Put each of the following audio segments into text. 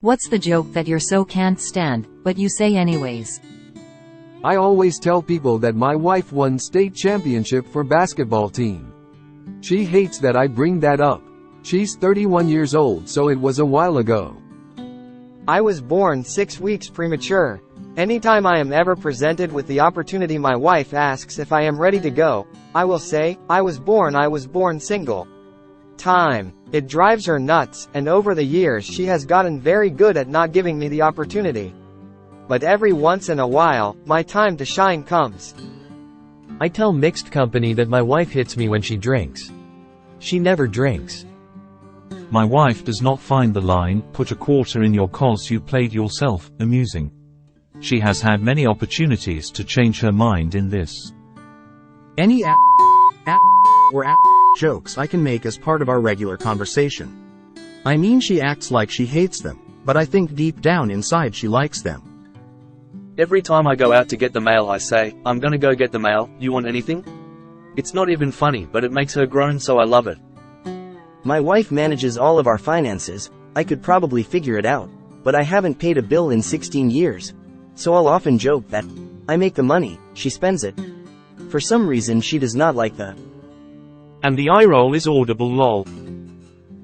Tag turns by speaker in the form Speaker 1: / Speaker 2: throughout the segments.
Speaker 1: What's the joke that you're so can't stand, but you say anyways?
Speaker 2: I always tell people that my wife won state championship for basketball team. She hates that I bring that up. She's 31 years old, so it was a while ago.
Speaker 3: I was born 6 weeks premature. Anytime I am ever presented with the opportunity, my wife asks if I am ready to go, I will say, I was born single. Time. It drives her nuts, and over the years she has gotten very good at not giving me the opportunity. But every once in a while, my time to shine comes.
Speaker 4: I tell mixed company that my wife hits me when she drinks. She never drinks.
Speaker 5: My wife does not find the line, "Put a quarter in your cos you played yourself," amusing. She has had many opportunities to change her mind in this.
Speaker 6: Any or jokes I can make as part of our regular conversation. I mean, she acts like she hates them, but I think deep down inside she likes them.
Speaker 7: Every time I go out to get the mail I say, "I'm gonna go get the mail, you want anything?" It's not even funny, but it makes her groan, so I love it.
Speaker 8: My wife manages all of our finances. I could probably figure it out, but I haven't paid a bill in 16 years. So I'll often joke that I make the money, she spends it. For some reason she does not like that.
Speaker 9: And the eye roll is audible lol.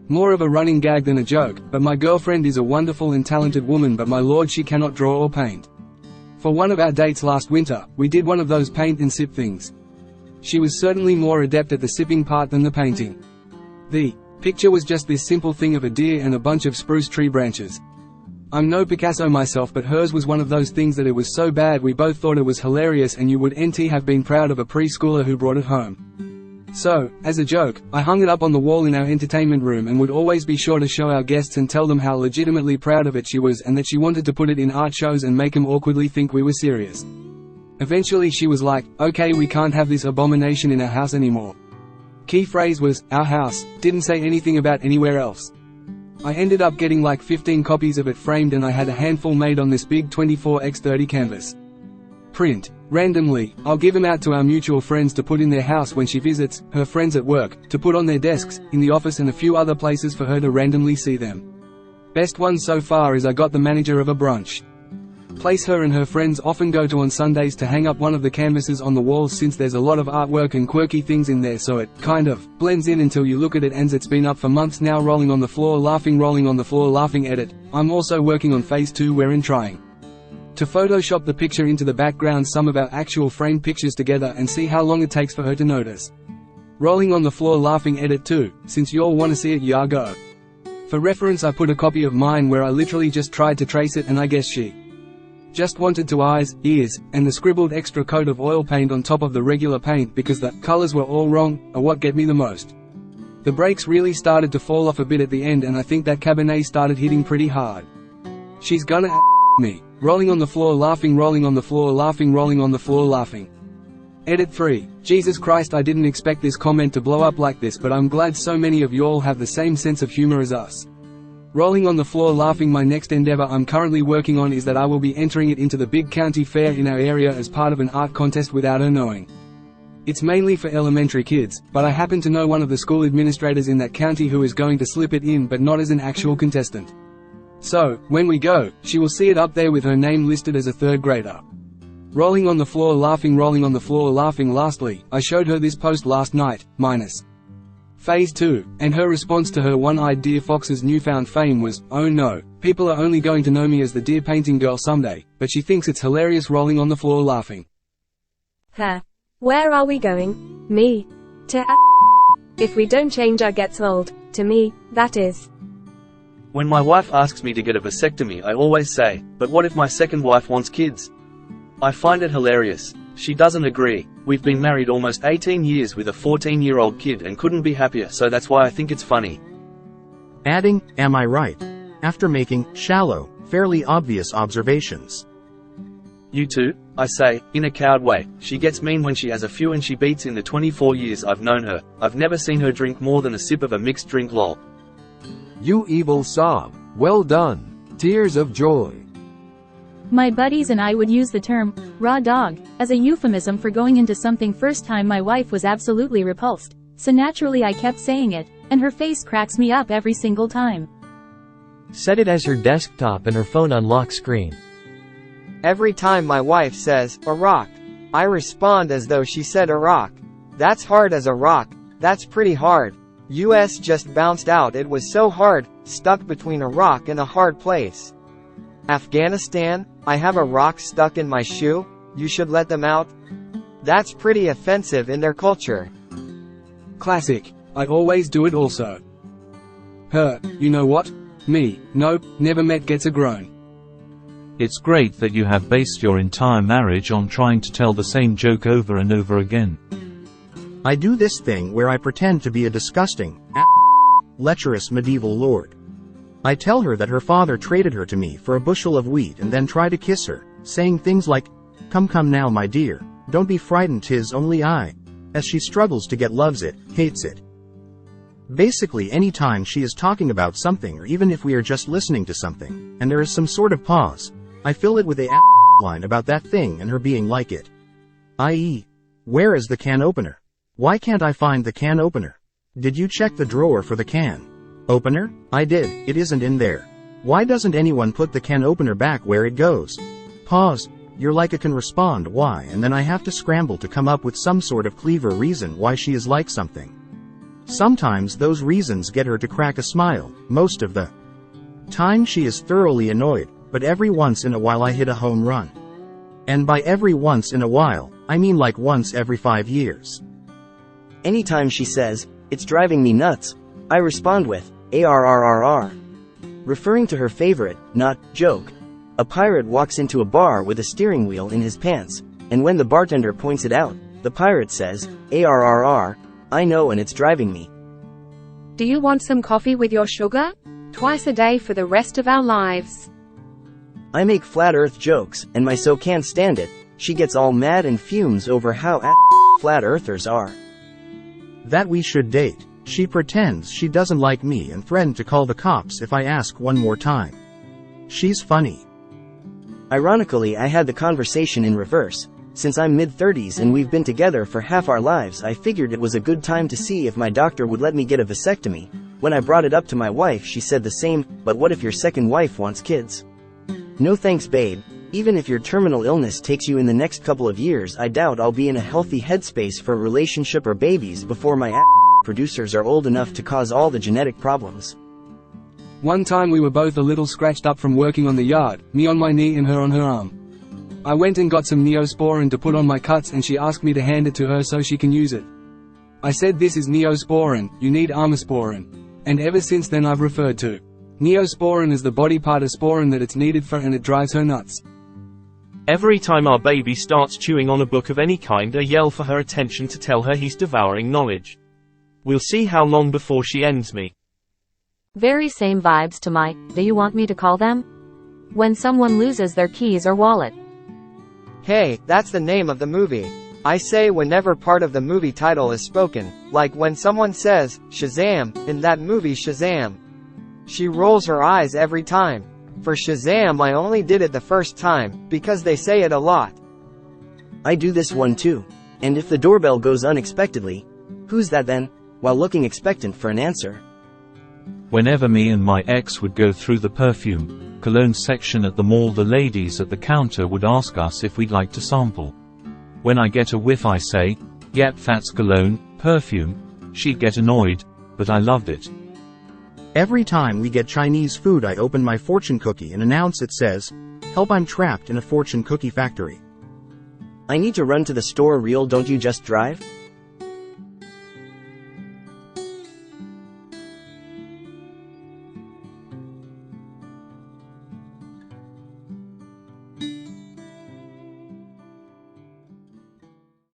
Speaker 10: More of a running gag than a joke, but my girlfriend is a wonderful and talented woman, but my lord, she cannot draw or paint. For one of our dates last winter, we did one of those paint and sip things. She was certainly more adept at the sipping part than the painting. The picture was just this simple thing of a deer and a bunch of spruce tree branches. I'm no Picasso myself, but hers was one of those things that it was so bad we both thought it was hilarious, and you would have been proud of a preschooler who brought it home. So, as a joke, I hung it up on the wall in our entertainment room and would always be sure to show our guests and tell them how legitimately proud of it she was, and that she wanted to put it in art shows and make them awkwardly think we were serious. Eventually she was like, "Okay, we can't have this abomination in our house anymore." Key phrase was, "our house," didn't say anything about anywhere else. I ended up getting like 15 copies of it framed, and I had a handful made on this big 24x30 canvas. Print. Randomly, I'll give them out to our mutual friends to put in their house when she visits, her friends at work, to put on their desks, in the office, and a few other places for her to randomly see them. Best one so far is I got the manager of a brunch place her and her friends often go to on Sundays to hang up one of the canvases on the walls, since there's a lot of artwork and quirky things in there, so it kind of blends in until you look at it and it's been up for months now. Rolling on the floor laughing edit. I'm also working on phase 2 wherein trying to Photoshop the picture into the background, some of our actual framed pictures together, and see how long it takes for her to notice. Rolling on the floor laughing edit 2, since y'all wanna see it, yeah go. For reference I put a copy of mine where I literally just tried to trace it, and I guess she just wanted to eyes, ears, and the scribbled extra coat of oil paint on top of the regular paint because the colors were all wrong, are what get me the most. The brakes really started to fall off a bit at the end, and I think that Cabernet started hitting pretty hard. She's gonna me. Rolling on the floor laughing, rolling on the floor laughing, rolling on the floor laughing. Edit 3. Jesus Christ, I didn't expect this comment to blow up like this, but I'm glad so many of y'all have the same sense of humor as us. Rolling on the floor laughing. My next endeavor I'm currently working on is that I will be entering it into the big county fair in our area as part of an art contest without her knowing. It's mainly for elementary kids, but I happen to know one of the school administrators in that county who is going to slip it in, but not as an actual contestant. So, when we go, she will see it up there with her name listed as a 3rd grader. Rolling on the floor laughing, rolling on the floor laughing. Lastly, I showed her this post last night, minus phase 2, and her response to her one-eyed deer fox's newfound fame was, "Oh no, people are only going to know me as the deer painting girl someday," but she thinks it's hilarious rolling on the floor laughing.
Speaker 11: Where are we going? Me. To If we don't change our gets old, to me, that is.
Speaker 7: When my wife asks me to get a vasectomy, I always say, "But what if my second wife wants kids?" I find it hilarious. She doesn't agree. We've been married almost 18 years with a 14-year-old kid and couldn't be happier, so that's why I think it's funny.
Speaker 6: Adding, am I right? After making shallow, fairly obvious observations.
Speaker 7: You too? I say, in a cowed way. She gets mean when she has a few, and she beats. In the 24 years I've known her, I've never seen her drink more than a sip of a mixed drink lol.
Speaker 2: You evil sob. Well done. Tears of joy.
Speaker 12: My buddies and I would use the term, raw dog, as a euphemism for going into something first time. My wife was absolutely repulsed, so naturally I kept saying it, and her face cracks me up every single time.
Speaker 4: Set it as her desktop and her phone unlock screen.
Speaker 3: Every time my wife says, a rock, I respond as though she said Iraq. That's hard as a rock, that's pretty hard. US just bounced out, it was so hard, stuck between a rock and a hard place. Afghanistan, I have a rock stuck in my shoe, you should let them out. That's pretty offensive in their culture.
Speaker 10: Classic. I always do it also. Her, you know what? Me, nope, never met gets a groan.
Speaker 5: It's great that you have based your entire marriage on trying to tell the same joke over and over again.
Speaker 6: I do this thing where I pretend to be a disgusting, lecherous medieval lord. I tell her that her father traded her to me for a bushel of wheat and then try to kiss her, saying things like, come now my dear, don't be frightened, 'tis only I. As she struggles to get loves it, hates it. Basically any time she is talking about something or even if we are just listening to something, and there is some sort of pause, I fill it with a line about that thing and her being like it. I.e., where is the can opener? Why can't I find the can opener? Did you check the drawer for the can opener? I did, it isn't in there. Why doesn't anyone put the can opener back where it goes? Pause. You're like I can respond why, and then I have to scramble to come up with some sort of clever reason why she is like something. Sometimes those reasons get her to crack a smile, most of the time she is thoroughly annoyed, but every once in a while I hit a home run. And by every once in a while, I mean like once every 5 years.
Speaker 8: Anytime she says, it's driving me nuts, I respond with, ARRRR. Referring to her favorite, not, joke. A pirate walks into a bar with a steering wheel in his pants, and when the bartender points it out, the pirate says, ARRR, I know and it's driving me.
Speaker 11: Do you want some coffee with your sugar? Twice a day for the rest of our lives.
Speaker 8: I make flat earth jokes, and my so can't stand it, she gets all mad and fumes over how flat earthers are.
Speaker 6: That we should date. She pretends she doesn't like me and threatens to call the cops if I ask one more time. She's funny.
Speaker 8: Ironically, I had the conversation in reverse. Since I'm mid-30s and we've been together for half our lives, I figured it was a good time to see if my doctor would let me get a vasectomy. When I brought it up to my wife, she said the same, but what if your second wife wants kids? No thanks, babe. Even if your terminal illness takes you in the next couple of years, I doubt I'll be in a healthy headspace for a relationship or babies before my producers are old enough to cause all the genetic problems.
Speaker 10: One time we were both a little scratched up from working on the yard, me on my knee and her on her arm. I went and got some Neosporin to put on my cuts and she asked me to hand it to her so she can use it. I said this is Neosporin, you need Armosporin. And ever since then I've referred to Neosporin as the body part of sporin that it's needed for, and it drives her nuts.
Speaker 9: Every time our baby starts chewing on a book of any kind, I yell for her attention to tell her he's devouring knowledge. We'll see how long before she ends me.
Speaker 1: Very same vibes to my, do you want me to call them? When someone loses their keys or wallet.
Speaker 3: Hey, that's the name of the movie. I say whenever part of the movie title is spoken, like when someone says, Shazam, in that movie Shazam. She rolls her eyes every time. For Shazam I only did it the first time, because they say it a lot.
Speaker 8: I do this one too. And if the doorbell goes unexpectedly, who's that then? While looking expectant for an answer.
Speaker 5: Whenever me and my ex would go through the perfume, cologne section at the mall, the ladies at the counter would ask us if we'd like to sample. When I get a whiff I say, yep, that's cologne, perfume. She'd get annoyed, but I loved it.
Speaker 6: Every time we get Chinese food I open my fortune cookie and announce it says, help, I'm trapped in a fortune cookie factory.
Speaker 8: I need to run to the store. Real, don't you just drive?